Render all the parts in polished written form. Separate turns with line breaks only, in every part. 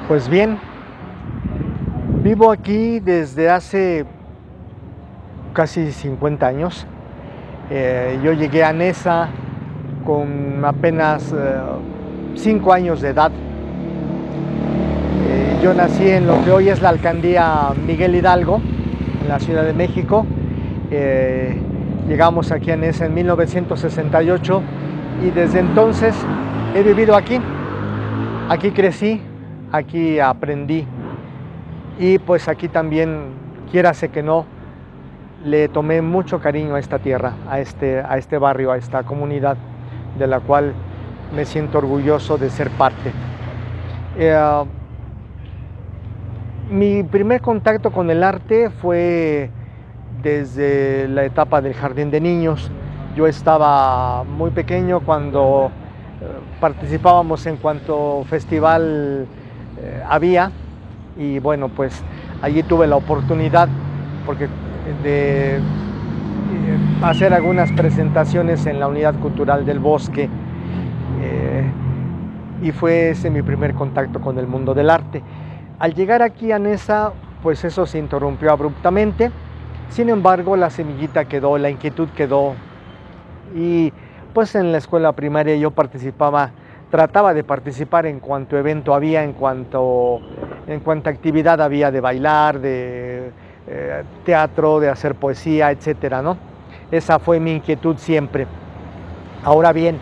Pues bien, vivo aquí desde hace casi 50 años. Yo llegué a Nesa con apenas 5 años de edad. Yo nací en lo que hoy es la alcaldía Miguel Hidalgo, en la Ciudad de México. Llegamos aquí a Nesa en 1968 y desde entonces he vivido aquí. Aquí crecí, aquí aprendí y pues aquí también, quiérase que no, le tomé mucho cariño a esta tierra, a este barrio, a esta comunidad de la cual me siento orgulloso de ser parte. Mi primer contacto con el arte fue desde la etapa del jardín de niños. Yo estaba muy pequeño cuando participábamos en cuanto festival había, y bueno, pues allí tuve la oportunidad de hacer algunas presentaciones en la Unidad Cultural del Bosque, y fue ese mi primer contacto con el mundo del arte. Al llegar aquí a Nesa, pues eso se interrumpió abruptamente. Sin embargo, la semillita quedó, la inquietud quedó, y pues en la escuela primaria yo trataba de participar en cuanto evento había, en cuanto actividad había de bailar, de teatro, de hacer poesía, etcétera, ¿no? Esa fue mi inquietud siempre. Ahora bien,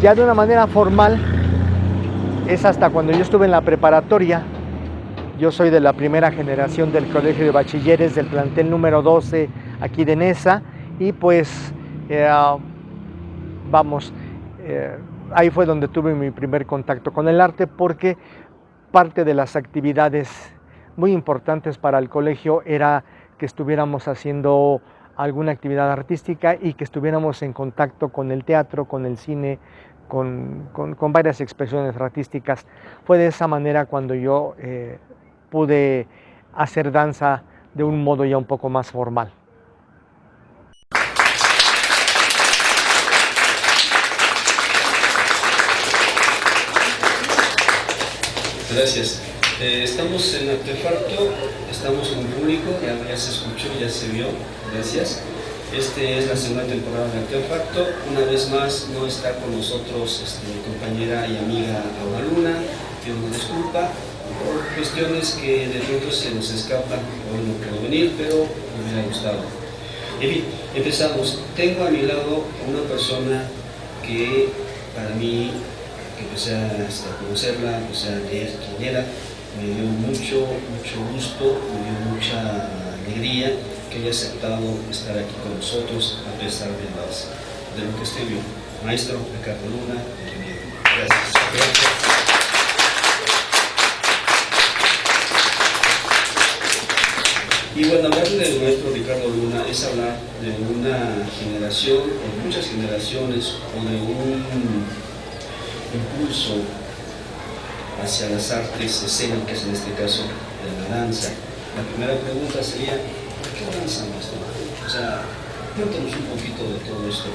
ya de una manera formal, es hasta cuando yo estuve en la preparatoria. Yo soy de la primera generación del Colegio de Bachilleres del plantel número 12 aquí de Nesa, y pues ahí fue donde tuve mi primer contacto con el arte, porque parte de las actividades muy importantes para el colegio era que estuviéramos haciendo alguna actividad artística y que estuviéramos en contacto con el teatro, con el cine, con varias expresiones artísticas. Fue de esa manera cuando yo pude hacer danza de un modo ya un poco más formal.
Gracias. Estamos en Artefacto, estamos con público, ya se escuchó, ya se vio, gracias. Esta es la segunda temporada de Artefacto. Una vez más no está con nosotros mi compañera y amiga Aura Luna, pido una disculpa por cuestiones que de pronto se nos escapan, hoy no puedo venir, pero me hubiera gustado. En fin, empezamos. Tengo a mi lado a una persona que para mí, que empecé a conocerla, empecé a leer quién era, me dio mucho gusto, me dio mucha alegría que haya aceptado estar aquí con nosotros a pesar de lo que estoy viendo. Maestro Ricardo Luna, bienvenido. Gracias. Y bueno, hablar del maestro Ricardo Luna es hablar de una generación, o muchas generaciones, o de un impulso hacia las artes escénicas, en este caso de la danza. La primera pregunta sería, ¿por qué danza, maestro? O sea, cuéntanos un poquito de todo esto.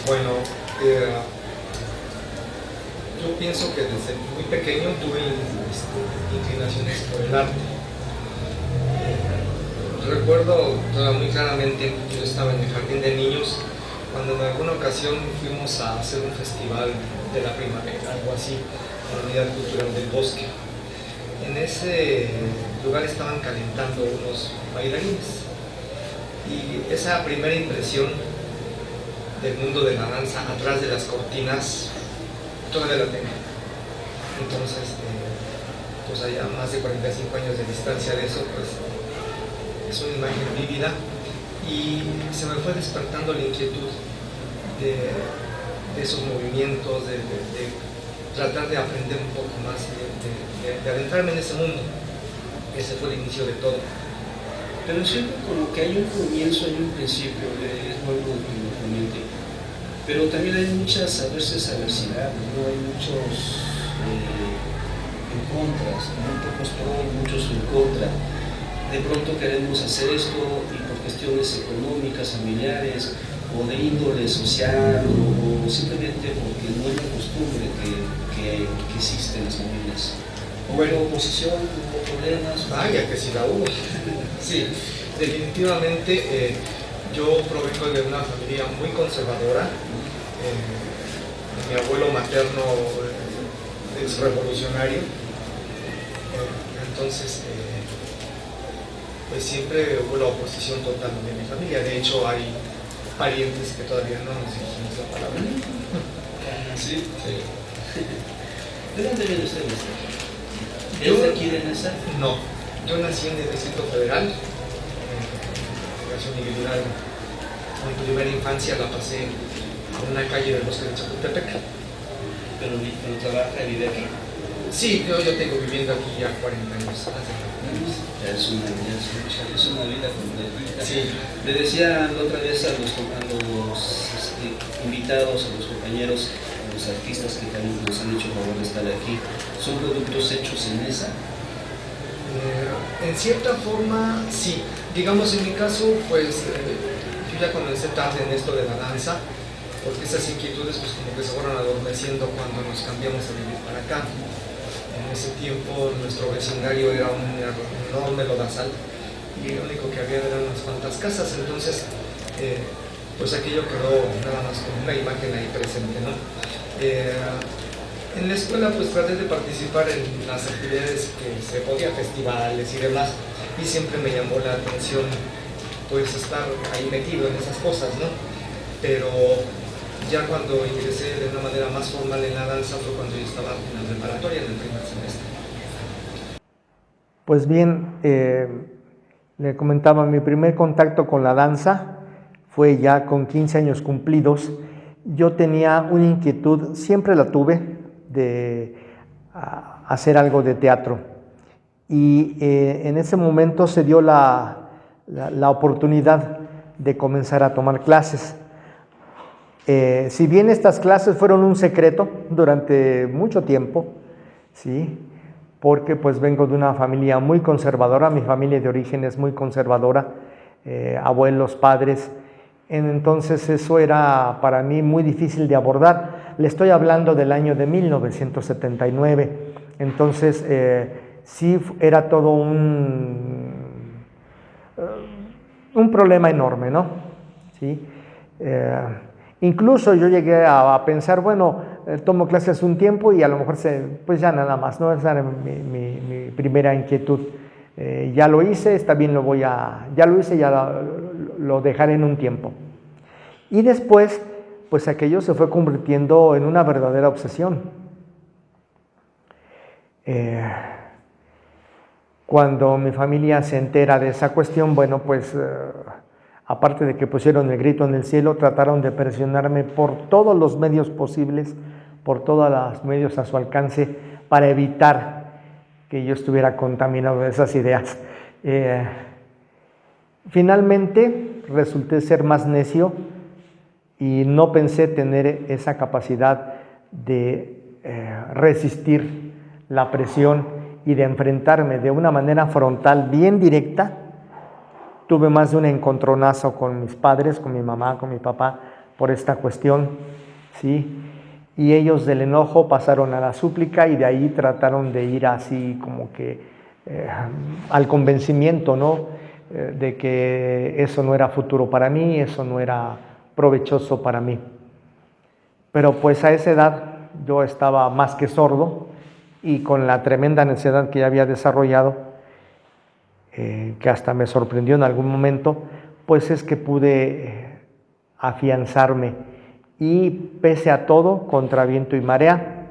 Bueno, yo pienso que desde muy pequeño tuve inclinaciones por el arte. Recuerdo muy claramente, yo estaba en el jardín de niños, cuando en alguna ocasión fuimos a hacer un festival de la primavera, algo así, en la Unidad Cultural del Bosque. En ese lugar estaban calentando unos bailarines, y esa primera impresión del mundo de la danza atrás de las cortinas todavía la tengo. Entonces, pues allá más de 45 años de distancia de eso, pues es una imagen vívida, y se me fue despertando la inquietud de esos movimientos, de tratar de aprender un poco más, de adentrarme en ese mundo. Ese fue el inicio de todo.
Pero siempre como que hay un comienzo, hay un principio, es bueno que lo comente. Pero también hay muchas a veces adversidades, ¿no? Hay muchos en contras, muy pocos pros, muchos en contra. De pronto queremos hacer esto y por cuestiones económicas, familiares, o de índole social o simplemente porque no es la costumbre que existe en las familias. ¿Hubo oposición, hubo problemas?
Vaya que sí la hubo. Sí, definitivamente yo provengo de una familia muy conservadora. Mi abuelo materno es revolucionario. Entonces, pues siempre hubo la oposición total de mi familia. De hecho, hay parientes que todavía no nos dijimos la palabra.
¿Sí? Sí. ¿De dónde viene usted? ¿Es de aquí de Nesa?
No, yo nací en el Distrito Federal, educación individual. Mi primera infancia la pasé a una calle del bosque de Chapultepec.
¿Pero trabaja y vive aquí?
Sí, yo tengo viviendo aquí ya 40 años.
Ya es una vida completa.
Sí.
Le decía la otra vez a los invitados, a los compañeros, a los artistas que también nos han hecho el favor de estar aquí, ¿son productos hechos en Nesa?
En cierta forma, sí. Digamos, en mi caso, pues yo ya comencé tarde en esto de la danza, porque esas inquietudes pues como que se fueron adormeciendo cuando nos cambiamos a vivir para acá. En ese tiempo nuestro vecindario era un enorme lodazal y lo único que había eran unas cuantas casas, entonces pues aquello quedó nada más como una imagen ahí presente, ¿no? En la escuela pues traté de participar en las actividades que se podía, festivales y demás, y siempre me llamó la atención pues estar ahí metido en esas cosas, ¿no? Pero ya cuando ingresé de una manera más formal en la danza fue cuando yo estaba en la preparatoria, en el primer semestre.
Pues bien, le comentaba, mi primer contacto con la danza fue ya con 15 años cumplidos. Yo tenía una inquietud, siempre la tuve, de hacer algo de teatro. Y en ese momento se dio la oportunidad de comenzar a tomar clases. Si bien estas clases fueron un secreto durante mucho tiempo, ¿sí? Porque pues vengo de una familia muy conservadora, mi familia de origen es muy conservadora, abuelos, padres, entonces eso era para mí muy difícil de abordar. Le estoy hablando del año de 1979, entonces sí era todo un problema enorme, ¿no? ¿Sí? Incluso yo llegué a pensar, bueno, tomo clases un tiempo y a lo mejor pues ya nada más, ¿no? Esa era mi primera inquietud. Ya lo hice, está bien, ya lo hice, ya lo dejaré en un tiempo. Y después, pues aquello se fue convirtiendo en una verdadera obsesión. Cuando mi familia se entera de esa cuestión, bueno, pues aparte de que pusieron el grito en el cielo, trataron de presionarme por todos los medios posibles, por todos los medios a su alcance, para evitar que yo estuviera contaminado de esas ideas. Finalmente resulté ser más necio y no pensé tener esa capacidad de resistir la presión y de enfrentarme de una manera frontal, bien directa. Tuve más de un encontronazo con mis padres, con mi mamá, con mi papá, por esta cuestión, ¿sí? Y ellos del enojo pasaron a la súplica y de ahí trataron de ir así como que al convencimiento, ¿no? De que eso no era futuro para mí, eso no era provechoso para mí. Pero pues a esa edad yo estaba más que sordo y con la tremenda necedad que ya había desarrollado, que hasta me sorprendió en algún momento, pues es que pude afianzarme y pese a todo, contra viento y marea,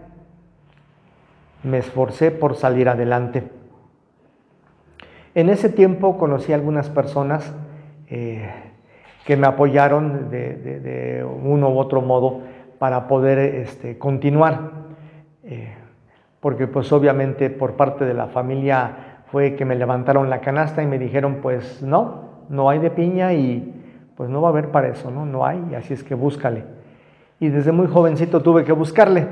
me esforcé por salir adelante. En ese tiempo conocí a algunas personas que me apoyaron de uno u otro modo para poder continuar, porque pues obviamente por parte de la familia fue que me levantaron la canasta y me dijeron, pues no hay de piña y pues no va a haber para eso, no hay, así es que búscale. Y desde muy jovencito tuve que buscarle,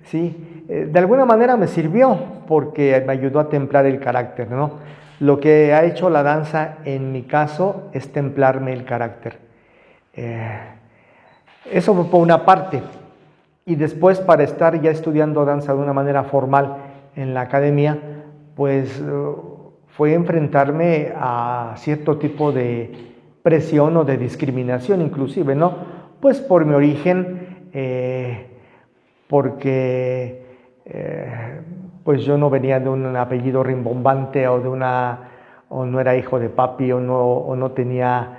¿sí? De alguna manera me sirvió porque me ayudó a templar el carácter, ¿no? Lo que ha hecho la danza en mi caso es templarme el carácter. Eso fue por una parte. Y después, para estar ya estudiando danza de una manera formal en la academia, pues fue enfrentarme a cierto tipo de presión o de discriminación inclusive, ¿no? Pues por mi origen, porque pues yo no venía de un apellido rimbombante o no era hijo de papi o no tenía,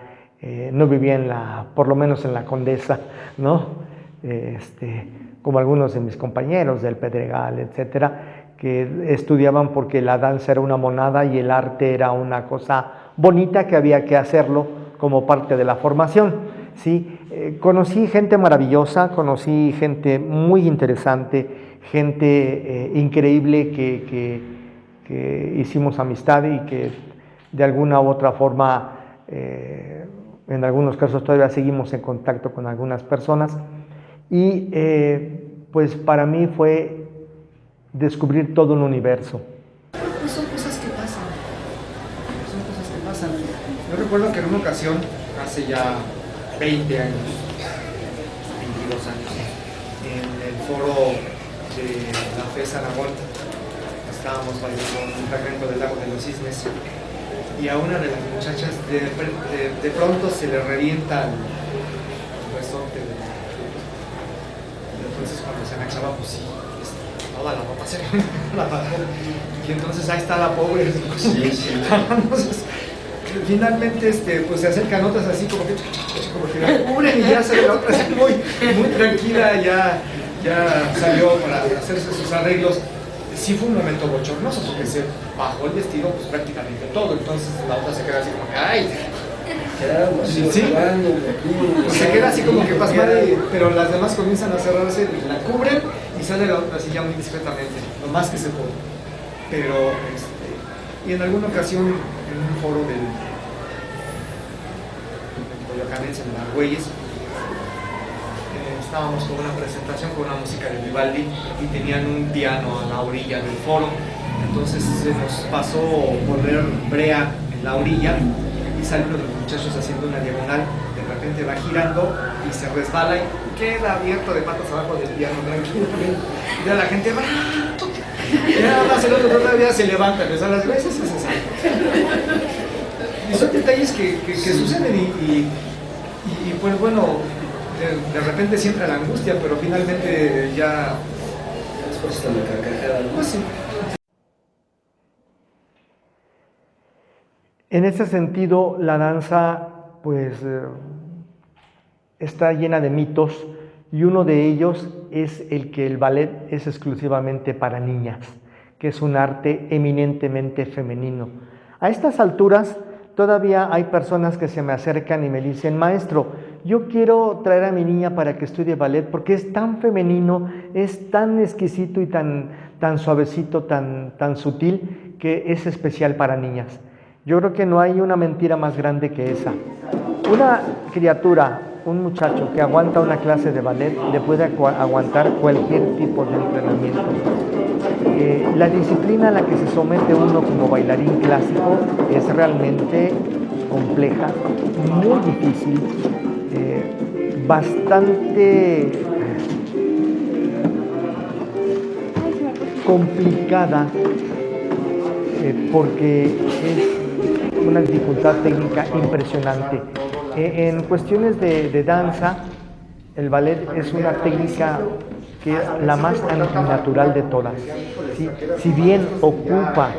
no vivía por lo menos en la Condesa, ¿no? Como algunos de mis compañeros del Pedregal, etcétera, que estudiaban porque la danza era una monada y el arte era una cosa bonita que había que hacerlo como parte de la formación, ¿sí? Conocí gente maravillosa, conocí gente muy interesante, gente increíble que hicimos amistad y que de alguna u otra forma, en algunos casos todavía seguimos en contacto con algunas personas. Y pues para mí fue descubrir todo un universo.
Pues son cosas que pasan. Yo recuerdo que en una ocasión, hace ya 20 años, 22 años, en el foro de la FES Aragón, estábamos bailando un fragmento del Lago de los Cisnes y a una de las muchachas de pronto se le revienta el resorte de entonces cuando se agachaba, pues sí, toda la ropa se la bajó. Y entonces ahí está la pobre. Entonces, finalmente pues se acercan otras así como que la cubren y ya sale la otra así muy tranquila, ya salió para hacerse sus arreglos. Sí fue un momento bochornoso porque se bajó el vestido pues prácticamente todo, entonces la otra se queda así como que ¡ay! Se queda así como que pasmada, pero las demás comienzan a cerrarse, la cubren y sale la otra así ya muy discretamente, lo más que se puede. Pero, y en alguna ocasión, en un foro del Coyoacanense, en Argüelles, estábamos con una presentación con una música de Vivaldi y tenían un piano a la orilla del foro, entonces se nos pasó poner brea en la orilla y sale uno de los muchachos haciendo una diagonal, de repente va girando y se resbala y queda abierto de patas abajo del piano tranquilamente. Y la gente va, y nada más el otro todavía se levanta, les da las veces y se sale. Y son detalles que suceden y pues bueno, de repente siempre la angustia, pero finalmente ya
Después está la carcajada, ¿no?
pues sí.
En ese sentido, la danza pues está llena de mitos y uno de ellos es el que el ballet es exclusivamente para niñas, que es un arte eminentemente femenino. A estas alturas todavía hay personas que se me acercan y me dicen: maestro, yo quiero traer a mi niña para que estudie ballet porque es tan femenino, es tan exquisito y tan suavecito, tan sutil, que es especial para niñas. Yo creo que no hay una mentira más grande que esa. Una criatura, un muchacho que aguanta una clase de ballet, le puede aguantar cualquier tipo de entrenamiento. La disciplina a la que se somete uno como bailarín clásico es realmente compleja, muy difícil, bastante complicada, porque es una dificultad técnica impresionante. En cuestiones de danza, el ballet es una técnica que es la más antinatural de todas. ¿Sí? Si bien ocupa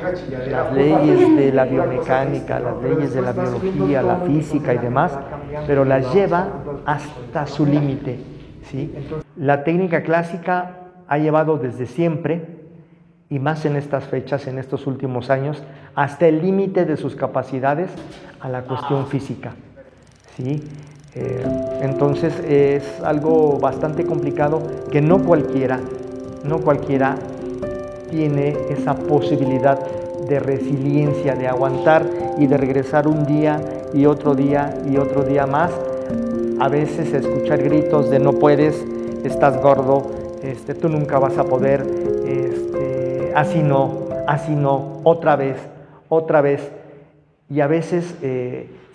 las leyes de la biomecánica, las leyes de la biología, la física y demás, pero las lleva hasta su límite. ¿Sí? La técnica clásica ha llevado desde siempre, y más en estas fechas, en estos últimos años, hasta el límite de sus capacidades a la cuestión física. ¿Sí? Entonces es algo bastante complicado que no cualquiera tiene esa posibilidad de resiliencia, de aguantar y de regresar un día y otro día y otro día más. A veces escuchar gritos de no puedes, estás gordo, tú nunca vas a poder, así no, otra vez. Y a veces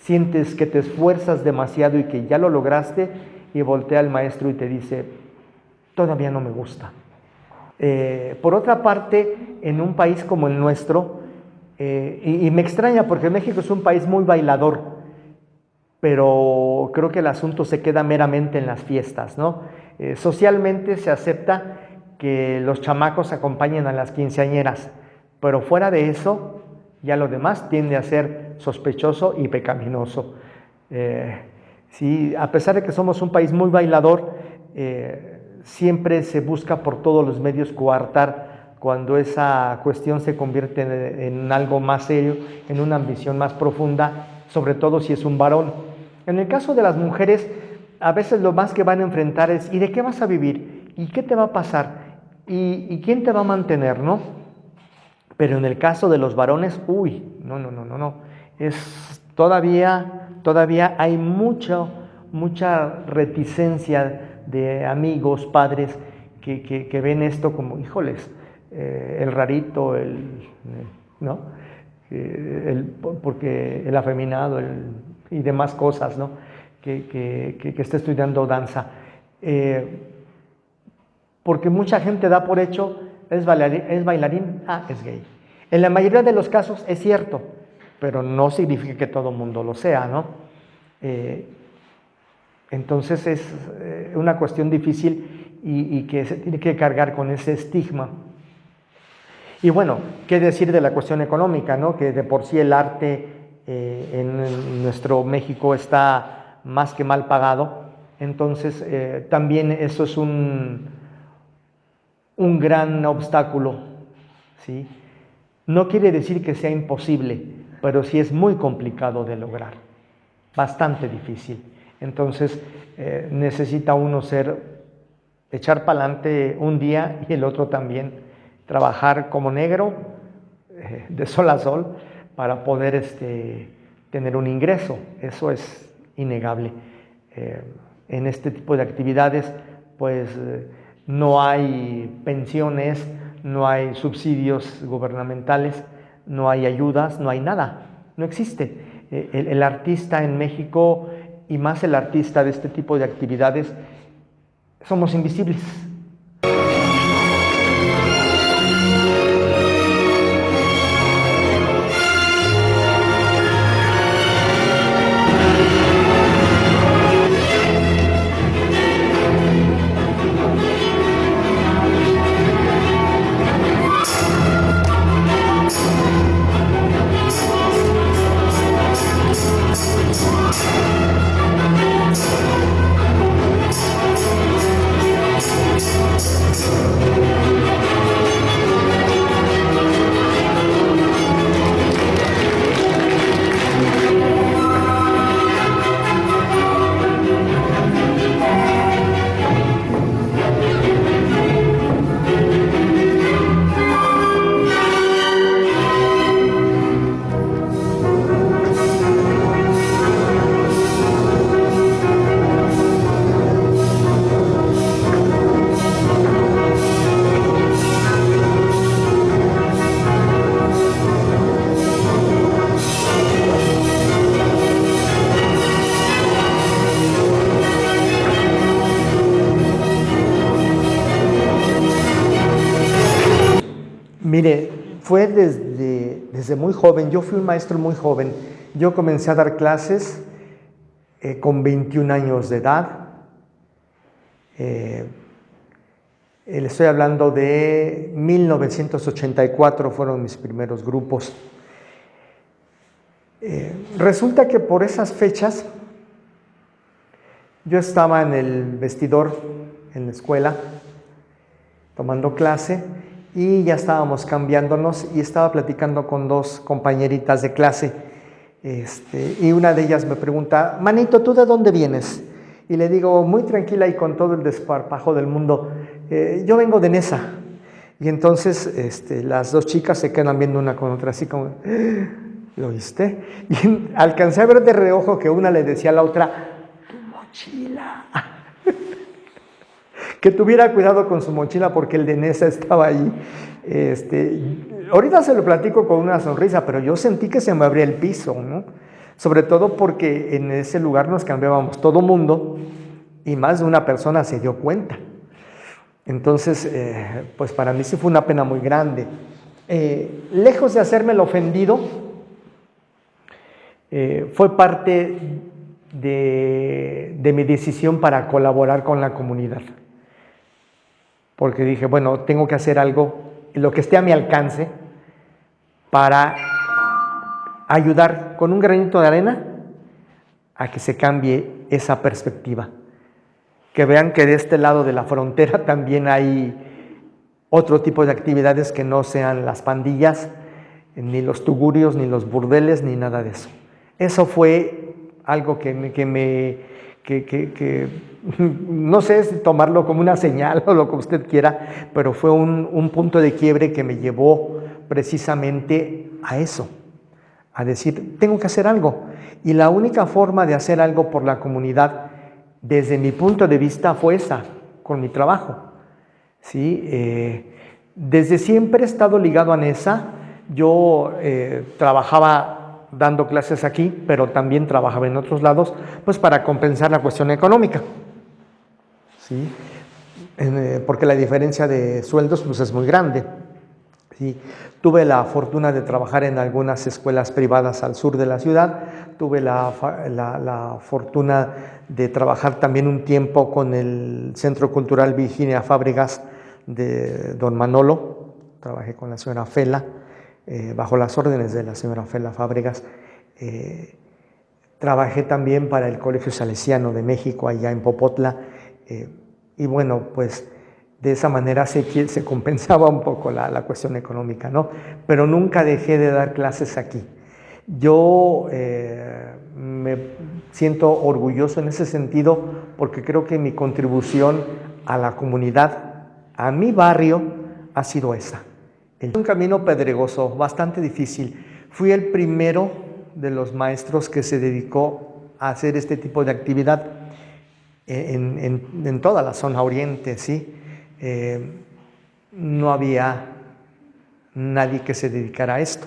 sientes que te esfuerzas demasiado y que ya lo lograste y voltea al maestro y te dice, todavía no me gusta. Por otra parte, en un país como el nuestro, y me extraña porque México es un país muy bailador, pero creo que el asunto se queda meramente en las fiestas, ¿no? Socialmente se acepta que los chamacos acompañen a las quinceañeras, pero fuera de eso, ya lo demás tiende a ser sospechoso y pecaminoso. Sí, a pesar de que somos un país muy bailador, siempre se busca por todos los medios coartar cuando esa cuestión se convierte en algo más serio, en una ambición más profunda, sobre todo si es un varón. En el caso de las mujeres, a veces lo más que van a enfrentar es, ¿y de qué vas a vivir? ¿Y qué te va a pasar? ¿Y quién te va a mantener, no? Pero en el caso de los varones, no. Todavía hay mucha reticencia de amigos, padres, que ven esto como, híjoles, el rarito, ¿no? Porque el afeminado y demás cosas, ¿no? Que está estudiando danza. Porque mucha gente da por hecho, es bailarín, es gay. En la mayoría de los casos es cierto, pero no significa que todo el mundo lo sea, ¿no? Entonces es una cuestión difícil y que se tiene que cargar con ese estigma. Y bueno, ¿qué decir de la cuestión económica, ¿no? Que de por sí el arte en nuestro México está más que mal pagado. Entonces también eso es un gran obstáculo, ¿sí? No quiere decir que sea imposible, pero sí es muy complicado de lograr, bastante difícil. Entonces necesita uno echar para adelante un día y el otro también, trabajar como negro, de sol a sol, para poder tener un ingreso. Eso es innegable. En este tipo de actividades, pues no hay pensiones, no hay subsidios gubernamentales, no hay ayudas, no hay nada, no existe. El artista en México, y más el artista de este tipo de actividades, somos invisibles. Mire, fue desde muy joven. Yo fui un maestro muy joven. Yo comencé a dar clases con 21 años de edad. Le estoy hablando de 1984, fueron mis primeros grupos. Resulta que por esas fechas yo estaba en el vestidor en la escuela tomando clase y ya estábamos cambiándonos y estaba platicando con dos compañeritas de clase y una de ellas me pregunta, Manito, ¿tú de dónde vienes? Y le digo muy tranquila y con todo el desparpajo del mundo, yo vengo de Nesa. Y entonces las dos chicas se quedan viendo una con otra así como, ¿lo viste? Y alcancé a ver de reojo que una le decía a la otra, tu mochila. Que tuviera cuidado con su mochila porque el de Nesa estaba ahí. Ahorita se lo platico con una sonrisa, pero yo sentí que se me abría el piso, ¿no? Sobre todo porque en ese lugar nos cambiábamos todo mundo y más de una persona se dio cuenta. Entonces, pues para mí sí fue una pena muy grande. Lejos de hacerme el ofendido, fue parte de mi decisión para colaborar con la comunidad. Porque dije, bueno, tengo que hacer algo, lo que esté a mi alcance, para ayudar con un granito de arena a que se cambie esa perspectiva. Que vean que de este lado de la frontera también hay otro tipo de actividades que no sean las pandillas, ni los tugurios, ni los burdeles, ni nada de eso. Eso fue algo que no sé si tomarlo como una señal o lo que usted quiera, pero fue un punto de quiebre que me llevó precisamente a eso, a decir, tengo que hacer algo. Y la única forma de hacer algo por la comunidad, desde mi punto de vista, fue esa, con mi trabajo. ¿Sí? Desde siempre he estado ligado a NESA. Yo trabajaba dando clases aquí, pero también trabajaba en otros lados, pues para compensar la cuestión económica. ¿Sí? Porque la diferencia de sueldos pues, es muy grande. ¿Sí? Tuve la fortuna de trabajar en algunas escuelas privadas al sur de la ciudad, tuve la fortuna de trabajar también un tiempo con el Centro Cultural Virginia Fábregas de don Manolo, trabajé con la señora Fela, bajo las órdenes de la señora Fela Fábregas. Trabajé también para el Colegio Salesiano de México, allá en Popotla, y bueno, pues de esa manera se compensaba un poco la cuestión económica, ¿no? Pero nunca dejé de dar clases aquí. Yo me siento orgulloso en ese sentido porque creo que mi contribución a la comunidad, a mi barrio, ha sido esa. Un camino pedregoso, bastante difícil. Fui el primero de los maestros que se dedicó a hacer este tipo de actividad en toda la zona oriente, ¿sí? No había nadie que se dedicara a esto.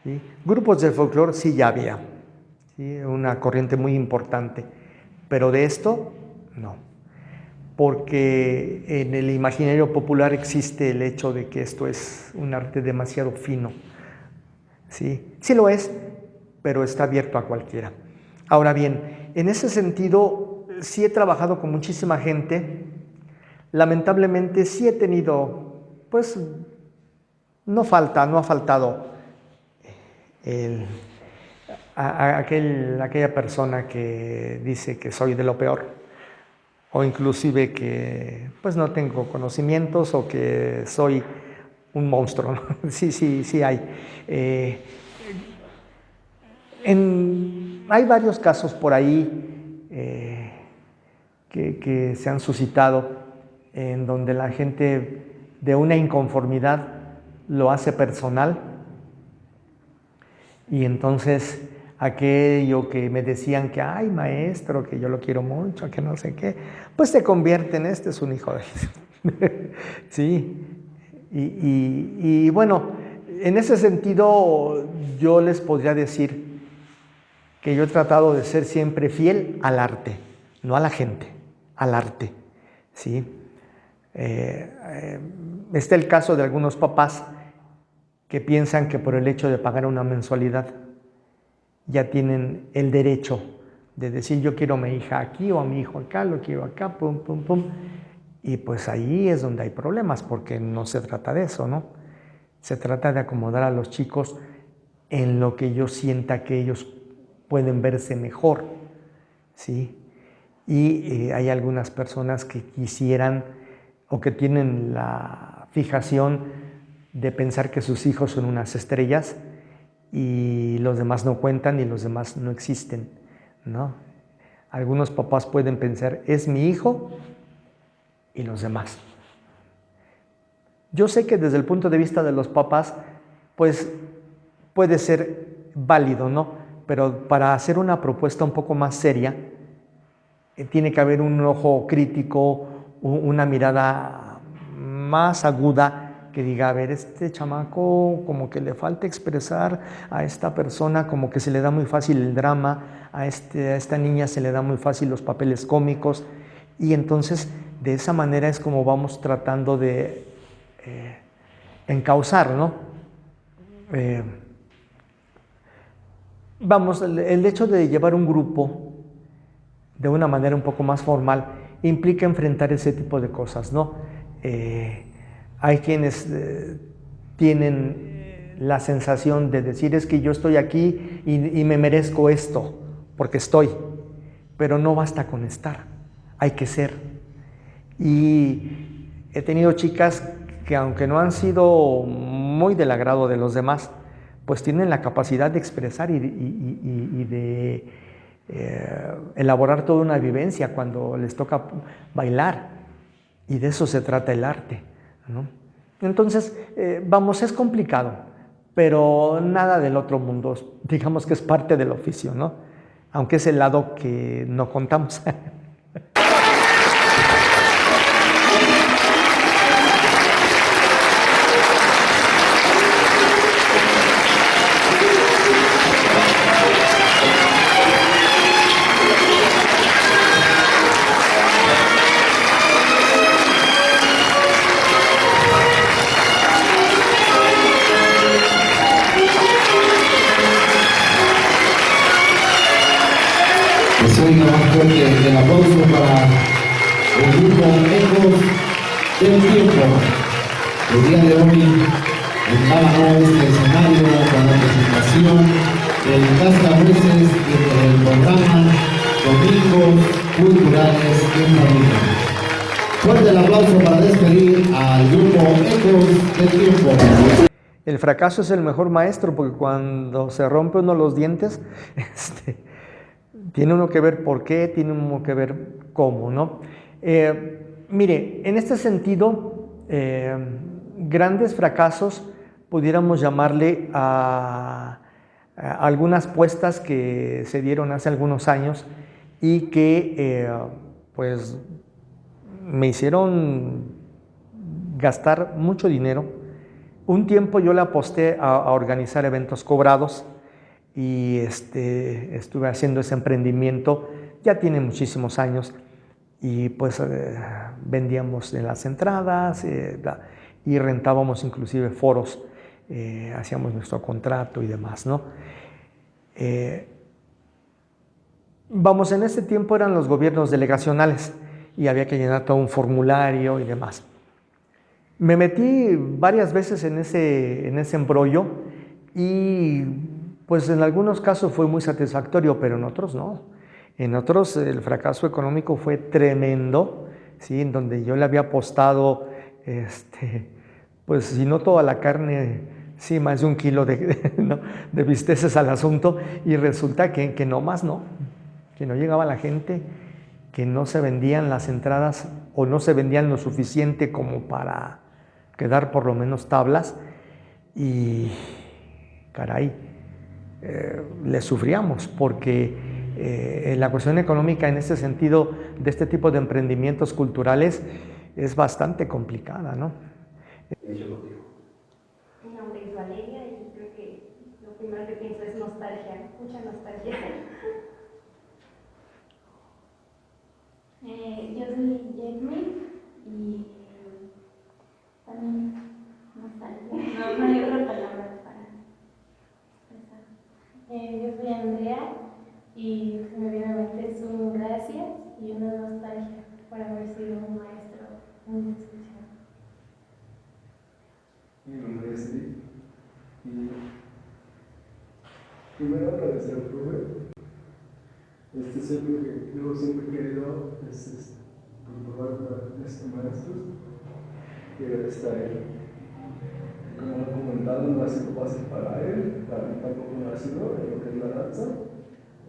¿Sí? Grupos de folclore sí ya había, ¿sí? Una corriente muy importante, pero de esto no, porque en el imaginario popular existe el hecho de que esto es un arte demasiado fino. ¿Sí? Sí lo es, pero está abierto a cualquiera. Ahora bien, en ese sentido sí he trabajado con muchísima gente. Lamentablemente sí he tenido, pues no ha faltado aquella persona que dice que soy de lo peor, o inclusive que pues no tengo conocimientos o que soy un monstruo, ¿no? Sí hay. Hay varios casos por ahí que se han suscitado en donde la gente de una inconformidad lo hace personal y entonces aquello que me decían que ay maestro, que yo lo quiero mucho, que no sé qué, pues se convierte en este es un hijo de sí, y bueno, en ese sentido yo les podría decir que yo he tratado de ser siempre fiel al arte, no a la gente, al arte, ¿sí? Está el caso de algunos papás que piensan que por el hecho de pagar una mensualidad ya tienen el derecho de decir yo quiero a mi hija aquí o a mi hijo acá, lo quiero acá, pum, pum, pum. Y pues ahí es donde hay problemas porque no se trata de eso, ¿no? Se trata de acomodar a los chicos en lo que yo sienta que ellos pueden verse mejor, ¿sí? Y hay algunas personas que quisieran o que tienen la fijación de pensar que sus hijos son unas estrellas y los demás no cuentan y los demás no existen, ¿no? Algunos papás pueden pensar, es mi hijo y los demás. Yo sé que desde el punto de vista de los papás, pues puede ser válido, ¿no? Pero para hacer una propuesta un poco más seria, tiene que haber un ojo crítico, una mirada más aguda que diga, a ver, este chamaco como que le falta expresar, a esta persona como que se le da muy fácil el drama, a esta niña se le da muy fácil los papeles cómicos, Y entonces de esa manera es como vamos tratando de encauzar, ¿no? Vamos, el hecho de llevar un grupo de una manera un poco más formal implica enfrentar ese tipo de cosas, ¿no? Hay quienes tienen la sensación de decir es que yo estoy aquí y me merezco esto, porque estoy, pero no basta con estar, hay que ser. Y he tenido chicas que aunque no han sido muy del agrado de los demás, pues tienen la capacidad de expresar y de elaborar toda una vivencia cuando les toca bailar, y de eso se trata el arte, ¿no? Entonces, vamos, es complicado, pero nada del otro mundo, digamos que es parte del oficio, ¿no? Aunque es el lado que no contamos.
Oiga más fuerte el aplauso para el grupo Ecos del Tiempo. El día de hoy entraba este escenario con la presentación del Cascanueces del programa Domingos Culturales en Familia. Fuerte el aplauso para despedir al grupo Ecos del Tiempo.
El fracaso es el mejor maestro, porque cuando se rompe uno los dientes, tiene uno que ver por qué, tiene uno que ver cómo, ¿no? Mire, en este sentido, grandes fracasos pudiéramos llamarle a algunas puestas que se dieron hace algunos años y que pues me hicieron gastar mucho dinero. Un tiempo yo le aposté a organizar eventos cobrados, y estuve haciendo ese emprendimiento, ya tiene muchísimos años, y pues vendíamos en las entradas y rentábamos inclusive foros, hacíamos nuestro contrato y demás, ¿no? Vamos, en ese tiempo eran los gobiernos delegacionales y había que llenar todo un formulario y demás. Me metí varias veces en ese embrollo y pues en algunos casos fue muy satisfactorio, pero en otros no. En otros el fracaso económico fue tremendo, ¿sí? En donde yo le había apostado, pues si no toda la carne, sí, más de 1 kilo de bisteces al asunto, y resulta que no más, no, que no llegaba la gente, que no se vendían las entradas o no se vendían lo suficiente como para quedar por lo menos tablas, y caray, le sufríamos, porque la cuestión económica en este sentido de este tipo de emprendimientos culturales es bastante complicada, ¿no?
Mi nombre es Valeria y creo que lo primero que pienso es nostalgia, mucha nostalgia. Yo soy Jasmine y también nostalgia. No hay otra palabra para expresar. Yo soy Andrea y lo que me viene a la mente es un gracias y una nostalgia por haber sido un maestro muy especial.
Mi nombre es Lee y primero agradecer al profe. Es algo que yo siempre he querido, es probar para maestros, y agradecer a él. Como lo comentado, no ha sido fácil para él, para mí tampoco no ha sido en lo que es la danza,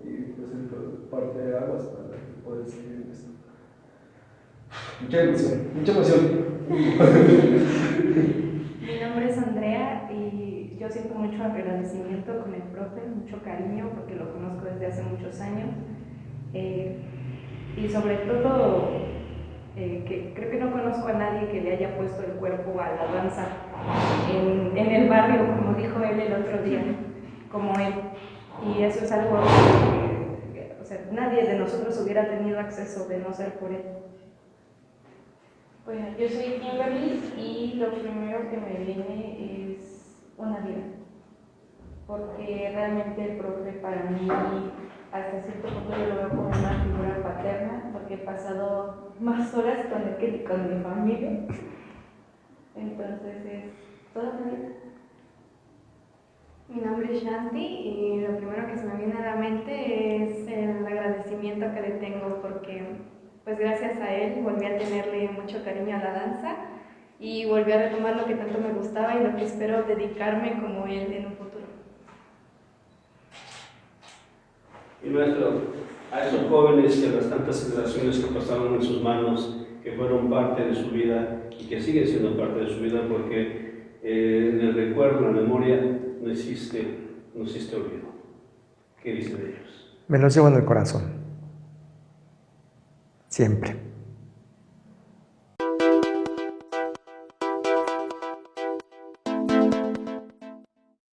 y pues es parte de aguas para poder seguir en esto. Mucha emoción.
Mi nombre es Andrea y yo siento mucho agradecimiento con el profe, mucho cariño porque lo conozco desde hace muchos años, y sobre todo que creo que no conozco a nadie que le haya puesto el cuerpo a la danza en el barrio, como dijo él el otro día, como él, y eso es algo que, o sea, nadie de nosotros hubiera tenido acceso de no ser por él.
Bueno, yo soy Kimberly y lo primero que me viene es una vida, porque realmente el profe para mí hasta cierto punto yo lo veo como una figura paterna, porque he pasado más horas con él que con mi familia, entonces es toda una vida.
Mi nombre es Shanti y lo primero que se me viene a la mente es el agradecimiento que le tengo porque pues gracias a él volví a tenerle mucho cariño a la danza y volví a retomar lo que tanto me gustaba y lo que espero dedicarme como él en un futuro.
Y maestro, a esos jóvenes y a las tantas generaciones que pasaron en sus manos, que fueron parte de su vida y que siguen siendo parte de su vida porque en el recuerdo, en la memoria, no existe olvido. ¿Qué dice de ellos?
Me los llevo en el corazón. Siempre.